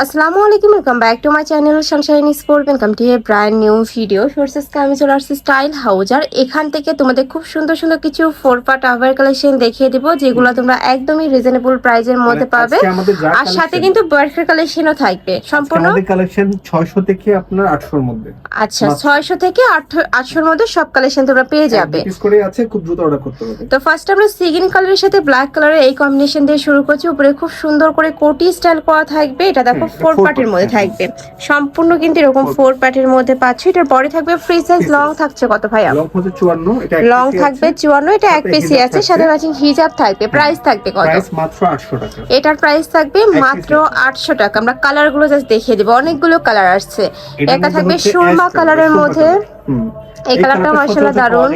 আসসালামু আলাইকুম, welcome back to my channel sunshine sport. Welcome to a brand new video. সোর্সেসকে আমি চলে আসছি স্টাইল হাউস, আর এখান থেকে তোমাদের খুব সুন্দর সুন্দর কিছু 4 পার্ট আভার কালেকশন দেখিয়ে দেবো, যেগুলো তোমরা একদমই রিজনেবল প্রাইসের মধ্যে পাবে। আর সাথে কিন্তু বয়ফ্রেন্ড কালেকশনও থাকবে সম্পূর্ণ। আমাদের কালেকশন 600 থেকে আপনার 800 এর মধ্যে। আচ্ছা, 600 থেকে 800 এর মধ্যে সব কালেকশন তোমরা পেয়ে যাবে। পিস করে আছে, খুব দ্রুত অর্ডার করতে হবে। তো ফার্স্ট আমরা সিগিন কালারের সাথে ব্ল্যাক কালারের এই কম্বিনেশন দিয়ে শুরু করছি। উপরে খুব সুন্দর করে কোটি স্টাইল করা থাকবে। এটা দেখো 4 পার্টের মধ্যে থাকবে সম্পূর্ণ, কিন্তু এরকম 4 পার্টের মধ্যে পাচ্ছি। এটার পরে থাকবে ফ্রি সাইজ। লং থাকছে কত ভাইয়া? লং হচ্ছে 54, এটা লং থাকবে 54, এটা এক পিসি আছে, সাথে ম্যাচিং হিজাব থাকবে। প্রাইস থাকবে কত? প্রাইস মাত্র 800 টাকা। এটার প্রাইস থাকবে মাত্র 800 টাকা। আমরা কালার গুলো জাস্ট দেখিয়ে দেব, অনেকগুলো কালার আসছে। একটা থাকবে সুরমা কালারের মধ্যে, এই কালারটা মাশাআল্লাহ দারুন,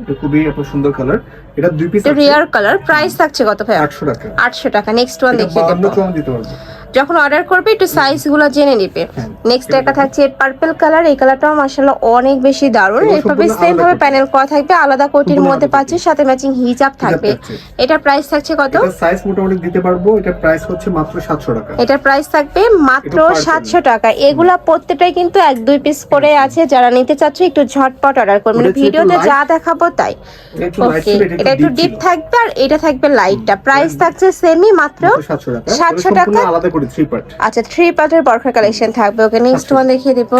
এটা খুবই সুন্দর কালার। এটা দুই পিস আছে, রিয়ার কালার। প্রাইস থাকছে কত ভাই? 800 টাকা। 800 টাকা। নেক্সট ওয়ান দেখিয়ে দেব। দিতে পারবো যখন অর্ডার করবে একটু সাইজ গুলো জেনে নিবে। নেক্সট একটা থাকছে পার্পল কালার। এই কালারটাও মাশাআল্লাহ অনেক বেশি দারুণ। এইভাবে সেম ভাবে প্যানেল করা থাকবে, আলাদা কোটির মধ্যে পাচ্ছে, সাথে ম্যাচিং হিজাব থাকবে। এটার প্রাইস থাকছে কত? এটা সাইজ মোটামুটি দিতে পারবো। এটা প্রাইস হচ্ছে মাত্র 700 টাকা। এটার প্রাইস থাকবে মাত্র 700 টাকা। এগুলা প্রত্যেকটাই কিন্তু 1-2 পিস করে আছে। যারা নিতে চাচ্ছ একটু ঝটপট অর্ডার করবেন। ভিডিওতে যা দেখাবো তাই। ওকে, এটা একটু ডিপ থাকবে আর এটা থাকবে লাইটটা। প্রাইস থাকছে সেমই মাত্র 700 টাকা। আলাদা করে 3 পার্ট। আচ্ছা, 3 পার্টের বরখা কালেকশন থাকবে। ওকে, নেক্সট ওয়ান দেখিয়ে দেব।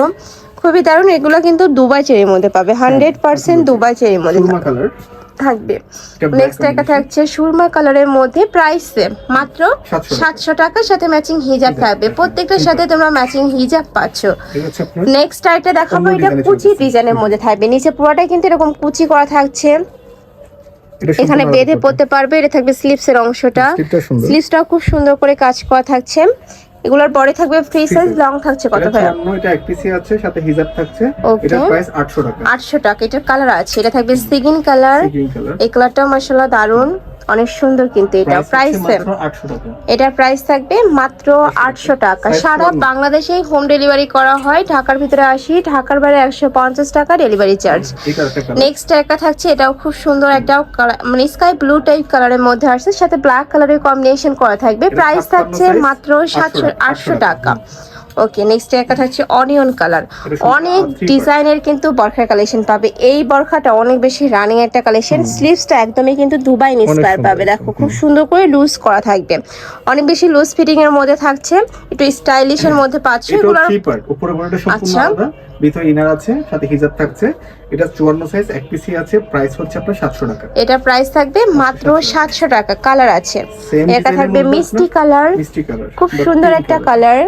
খুবই দারুণ। এগুলো কিন্তু দুবাই চেরির মধ্যে পাবে, 100% দুবাই চেরির মধ্যে থাকবে। নেক্সট একটা থাকছে সুরমা কালারের মধ্যে, প্রাইস সেম মাত্র 700 টাকা, সাথে ম্যাচিং হিজাব থাকবে। প্রত্যেকটার সাথে তোমরা ম্যাচিং হিজাব পাচ্ছ। নেক্সট আইটা দেখাবো, এটা কুচি ডিজাইনের মধ্যে থাকবে। নিচে পুরোটাই কিন্তু এরকম কুচি করা থাকছে, এখানে বেঁধে পড়তে পারবে। এটা থাকবে স্লিভসের অংশটা, স্লিভসটাও খুব সুন্দর করে কাজ করা থাকছে। এগুলোর পরে থাকবে ফ্রি সাইজ। লং থাকছে কত ভাই? এটা এক পিসি আছে, সাথে হিজাব থাকছে। এটার প্রাইস 800 টাকা। 800 টাকা। এটার কালার আছে, এটা থাকবে সিগিন কালার। এই কালারটাও মাশাআল্লাহ দারুন, অনেক সুন্দর। কিন্তু এটা প্রাইস সেম, এটার প্রাইস থাকবে মাত্র 800 টাকা। সারা বাংলাদেশে হোম ডেলিভারি করা হয়। ঢাকার ভিতরে 80, ঢাকার বাইরে 150 টাকা ডেলিভারি চার্জ। নেক্সট একটা থাকছে, এটাও খুব সুন্দর, একটা মানে স্কাই ব্লু টাইপ কালারের মধ্যে আসছে, সাথে ব্ল্যাক কালারের কম্বিনেশন করা থাকবে। প্রাইস থাকছে মাত্র 800 টাকা। ওকে, নেক্সট একটা থাকছে অনিয়ন কালার। অনেক ডিজাইনের কিন্তু বরখার কালেকশন পাবে। এই বরখাটা অনেক বেশি রানিং একটা কালেকশন। স্লিভসটা একদমই কিন্তু দুবাই ইন্সপায়ার পাবে। দেখো খুব সুন্দর করে লুজ করা থাকবে, অনেক বেশি লুজ ফিটিং এর মধ্যে থাকছে, একটু স্টাইলিশ এর মধ্যে পাচ্ছ। এগুলো উপরে বড়টা সম্পূর্ণ আলাদা, ভিতরে ইনার আছে, সাথে হিজাব থাকছে। এটা 54 সাইজ, এক পিসি আছে। প্রাইস হচ্ছে আপনার 700 টাকা। এটা প্রাইস থাকবে মাত্র 700 টাকা। কালার আছে, এটা থাকবে মিষ্টি কালার, খুব সুন্দর একটা কালার।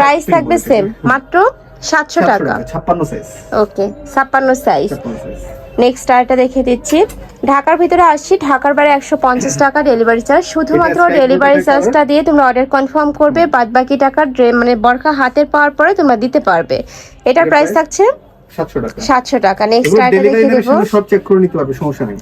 প্রাইস থাকবে সেম মাত্র 700 টাকা। 56 সাইজ। ওকে, 56 সাইজ। নেক্সট আরটা দেখিয়ে দিচ্ছি। ঢাকার ভিতরে আসছি, ঢাকার বাইরে 150 টাকা ডেলিভারি চার্জ। শুধুমাত্র ডেলিভারি চার্জটা দিয়ে তোমরা অর্ডার কনফার্ম করবে, বাদ বাকি টাকা মানে বরখা হাতের পাওয়ার পরে তোমরা দিতে পারবে। এটার প্রাইস থাকছে 700 টাকা। নেক্সট আরটা দেখিয়ে দেব, সব চেক করে নিতে পারবে, সমস্যা নেই।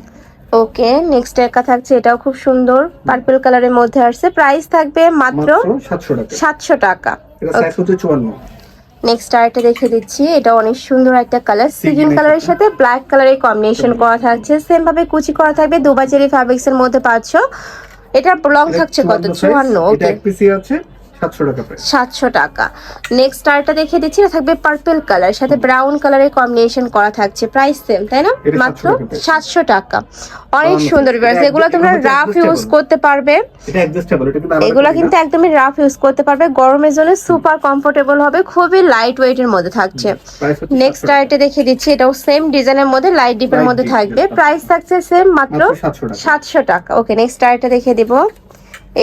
ওকে, নেক্সট একটা থাকছে, এটাও খুব সুন্দর, পার্পল কালারের মধ্যে আসছে। প্রাইস থাকবে মাত্র 700 টাকা। এটা সাইজ হচ্ছে 54। নেক্সট আরেকটা দেখে দিচ্ছি, এটা অনেক সুন্দর একটা কালার, সিগিন কালারের সাথে ব্ল্যাক কালারের কম্বিনেশন করা থাকছে। সেম ভাবে কুচি করা থাকবে, দুবাই চেরি ফ্যাব্রিক্স এর মধ্যে পাচ্ছ। এটা লং থাকছে কত? 54। ওকে, এক পিসি আছে, 700 টাকা প্রাইস। 700 টাকা। নেক্সট আরটা দেখিয়ে দিচ্ছি, এটা থাকবে পার্পল কালার, সাথে ব্রাউন কালারের কম্বিনেশন করা থাকছে। প্রাইস সেম, তাই না? মাত্র 700 টাকা। অনেক সুন্দর ভিউয়ার্স, এগুলো তোমরা রাফ ইউজ করতে পারবে। এটা অ্যাডজাস্টেবল, এটা কিন্তু এগুলো কিন্তু একদমই রাফ ইউজ করতে পারবে, গরমের জন্য সুপার কমফোর্টেবল হবে, খুবই লাইট ওয়েট এর মধ্যে থাকছে। নেক্সট আরটা দেখিয়ে দিচ্ছি, এটাও সেম ডিজাইনের মধ্যে লাইট ডিপের মধ্যে থাকবে। প্রাইস থাকছে সেম মাত্র 700 টাকা। ওকে, নেক্সট আরটা দেখিয়ে দিব।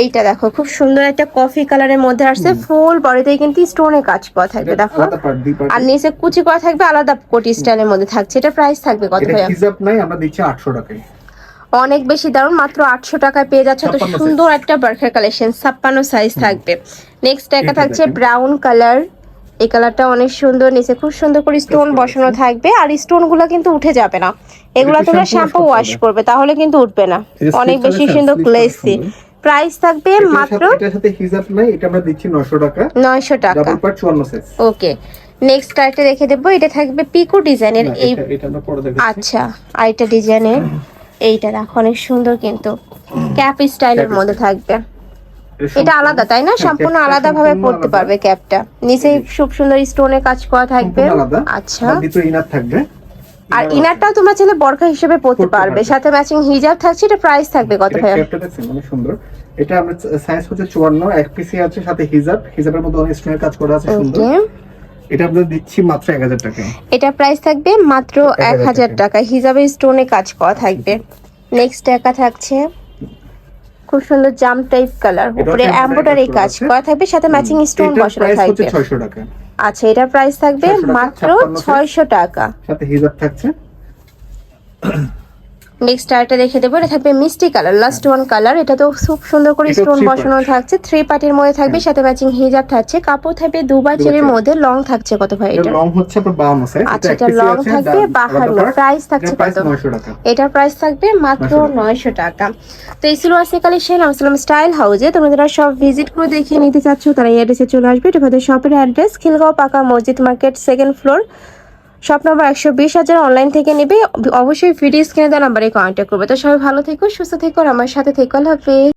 এইটা দেখো খুব সুন্দর একটা কফি কালারের মধ্যে আসছে, ফুল বডিতেই কিন্তু স্টোনে কাজ করা থাকবে দেখো, আর নিচে কুচি করা থাকবে, আলাদা কোটি স্টাইলের মধ্যে থাকছে। এটা প্রাইস থাকবে কত ভাইয়া? হিজাব নাই, আমরা দিচ্ছি 800 টাকায়। অনেক বেশি দারুণ, মাত্র 800 টাকায় পেয়ে যাচ্ছে। তো সুন্দর একটা বরখার কালেকশন, 56 সাইজ থাকবে। নেক্সট একটা থাকছে ব্রাউন কালার। এই কালারটা অনেক সুন্দর, নিচে খুব সুন্দর করে স্টোন বসানো থাকবে, আর স্টোন গুলো কিন্তু উঠে যাবে না। এগুলা তোমরা শ্যাম্পু ওয়াশ করবে, তাহলে কিন্তু উঠবে না। অনেক বেশি সুন্দর গ্লেসি। প্রাইস থাকবে মাত্র, এটার সাথে হিজাব নাই, এটা আমরা দিচ্ছি 900 টাকা। 900 টাকা, ডাবল পার্ট 54 সাইজ। ওকে, নেক্সট আরেকটা দেখে দেবো। এটা থাকবে পিকো ডিজাইনের। এই এটা আমরা পরে দেখাচ্ছি। আচ্ছা, আরেকটা ডিজাইনের। এইটা দেখো অনেক সুন্দর, কিন্তু ক্যাপ স্টাইলের মধ্যে থাকবে। এটা আলাদা তাই না? সম্পূর্ণ আলাদা ভাবে পড়তে পারবে ক্যাপটা। নিচে খুব সুন্দর স্টোনের কাজ করা থাকবে। আচ্ছা, ভিতরে ইনার থাকবে। আর ইনারটাও তোমরা চাইলে বরখা হিসেবে পড়তে পারবে, সাথে ম্যাচিং হিজাব থাকছে। এটা প্রাইস থাকবে কত ভাইয়া? ক্যাপটা দেখছেন অনেক সুন্দর। এটা আমরা সাইজ হচ্ছে 54, এক পিসি আছে, সাথে হিজাবের মধ্যে অনেক স্টোনের কাজ করা আছে সুন্দর। এটা আমরা দিচ্ছি মাত্র 1000 টাকা। এটা প্রাইস থাকবে মাত্র 1000 টাকা, হিজাবে স্টোনে কাজ করা থাকবে। নেক্সট একা থাকছে খুব সুন্দর জাম টাইপ কালার, উপরে এমব্রয়ডারি কাজ করা থাকবে, সাথে ম্যাচিং স্টোন বসানো থাকবে। 600 টাকা। আচ্ছা, এটার প্রাইস থাকবে মাত্র 600 টাকা, সাথে হিজাব থাকছে। নেক্সট আরেকটা দেখে দেবো, এটা থাকবে মিষ্টি কালার, লাস্ট ওয়ান কালার। এটা তো খুব সুন্দর করে স্টোন বসানো থাকছে, 3 পার্টের মধ্যে থাকবে, সাথে ম্যাচিং হিজাব থাকছে। কাপড় থাকবে 2 বাই 4 এর মধ্যে, লং থাকছে কত ভাই এটা? লং হচ্ছে আপনার 52 সাইজ। আচ্ছা, এটা লং থাকবে 52, প্রাইস থাকছে কত? 900 টাকা। এটার প্রাইস থাকবে মাত্র 900 টাকা। তো এই ছিল আজকে কালেকশন আসলাম স্টাইল হাউসে। তোমরা যারা সব ভিজিট করে দেখিয়ে নিতে চাচ্ছ তারা এই অ্যাড্রেসে চলে আসবে। এটা আমাদের শপের অ্যাড্রেস খিলগাঁও পাকা মসজিদ market, 2nd floor, shop number 120,000। Online থেকে নেবে অবশ্যই ভিডিও স্ক্রিনে দেওয়া নাম্বারে কন্ট্যাক্ট করবে। তো সবাই ভালো থেকো, সুস্থ থেকো, আর আমার সাথে থেকো। আল্লাহ হাফেজ।